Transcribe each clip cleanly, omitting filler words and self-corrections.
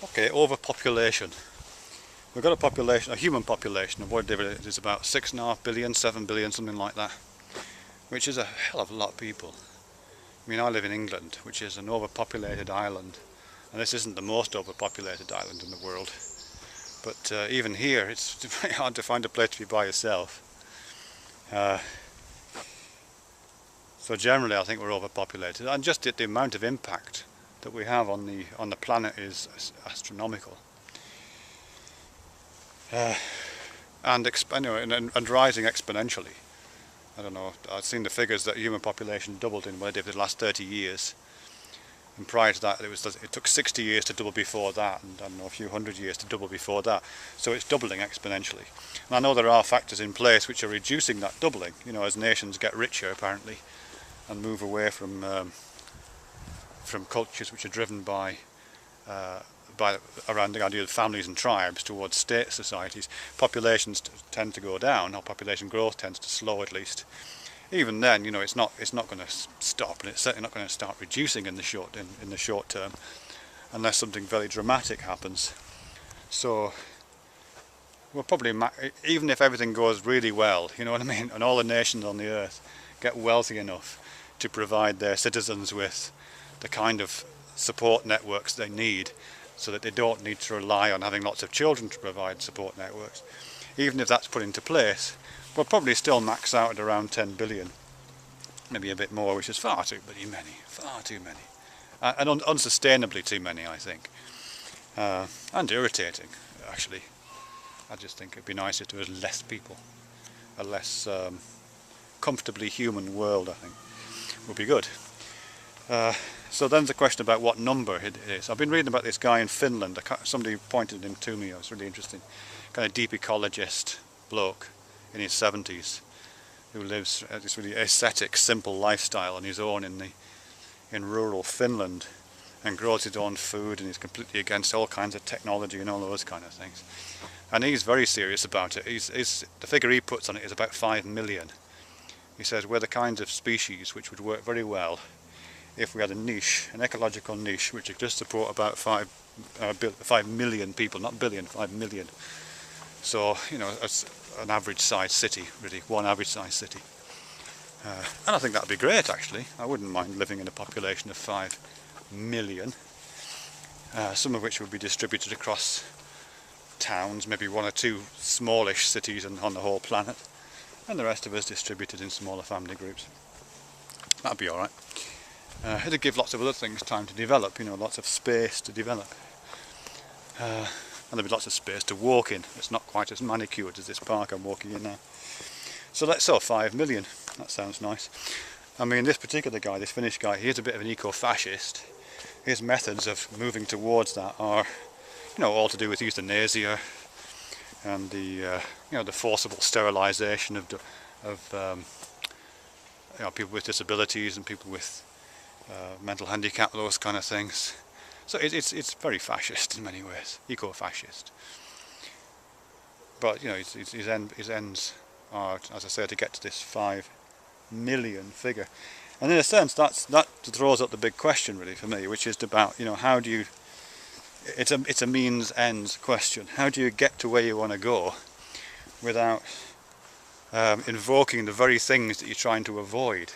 Okay, overpopulation. We've got a population, a human population of whatever it is, about 6.5 billion, 7 billion, something like that, which is a hell of a lot of people. I mean, I live in England, which is an overpopulated island, and this isn't the most overpopulated island in the world. But even here, it's very hard to find a place to be by yourself. So generally, I think we're overpopulated, and just the amount of impact that we have on the planet is astronomical, and rising exponentially. I don't know. I've seen the figures that human population doubled in the last 30 years. And prior to that, it took 60 years to double before that, and I don't know, a few hundred years to double before that. So it's doubling exponentially. And I know there are factors in place which are reducing that doubling, you know, as nations get richer apparently, and move away from cultures which are driven by around the idea of families and tribes towards state societies. Populations tend to go down, or population growth tends to slow at least. Even then, you know, it's not going to stop, and it's certainly not going to start reducing in the short term, unless something very dramatic happens. So we'll probably, even if everything goes really well, you know what I mean, and all the nations on the earth get wealthy enough to provide their citizens with the kind of support networks they need, so that they don't need to rely on having lots of children to provide support networks. Even if that's put into place, we'll probably still max out at around 10 billion, maybe a bit more, which is far too many, and unsustainably too many, I think, and irritating, actually. I just think it'd be nicer if there was less people, a less comfortably human world, I think, would be good. So then the question about what number it is. I've been reading about this guy in Finland. Somebody pointed him to me. It was really interesting. Kind of deep ecologist bloke in his 70s who lives this really ascetic, simple lifestyle on his own in rural Finland, and grows his own food, and he's completely against all kinds of technology and all those kind of things. And he's very serious about it. The figure he puts on it is about 5 million. He says we're the kinds of species which would work very well if we had a niche, an ecological niche, which would just support about 5 million people, not billion, 5 million. So, you know, it's an average sized city, really, one average sized city. And I think that'd be great, actually. I wouldn't mind living in a population of 5 million, some of which would be distributed across towns, maybe one or two smallish cities on the whole planet, and the rest of us distributed in smaller family groups. That'd be alright. It'd give lots of other things time to develop, you know, lots of space to develop. And there'd be lots of space to walk in. It's not quite as manicured as this park I'm walking in now. So let's say 5 million. That sounds nice. I mean, this particular guy, this Finnish guy, he is a bit of an eco-fascist. His methods of moving towards that are, you know, all to do with euthanasia and the forcible sterilisation of you know, people with disabilities and people with mental handicap, those kind of things. So it's very fascist in many ways, eco-fascist. But you know, his ends are, as I say, to get to this 5 million figure. And in a sense, that throws up the big question, really, for me, which is about, you know, how do you? It's a means ends question. How do you get to where you want to go without invoking the very things that you're trying to avoid?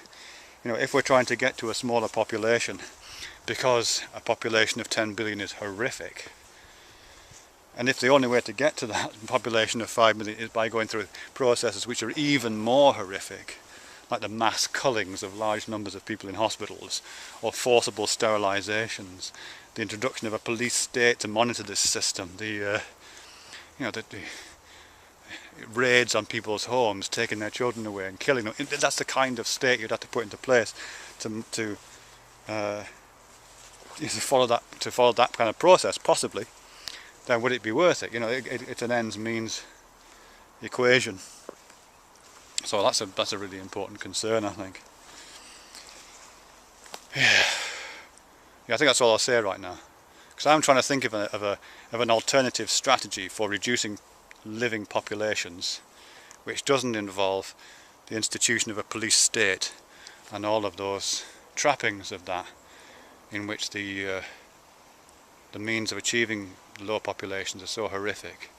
You know, if we're trying to get to a smaller population because a population of 10 billion is horrific, and if the only way to get to that population of 5 million is by going through processes which are even more horrific, like the mass cullings of large numbers of people in hospitals, or forcible sterilizations, the introduction of a police state to monitor this system, the raids on people's homes, taking their children away and killing them. That's the kind of state you'd have to put into place to follow that kind of process, possibly. Then would it be worth it? You know, it's an ends means equation. So that's a really important concern, I think. Yeah, I think that's all I'll say right now, because I'm trying to think of an alternative strategy for reducing living populations, which doesn't involve the institution of a police state and all of those trappings of that, in which the the means of achieving low populations are so horrific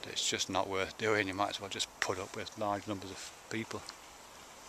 that it's just not worth doing. You might as well just put up with large numbers of people.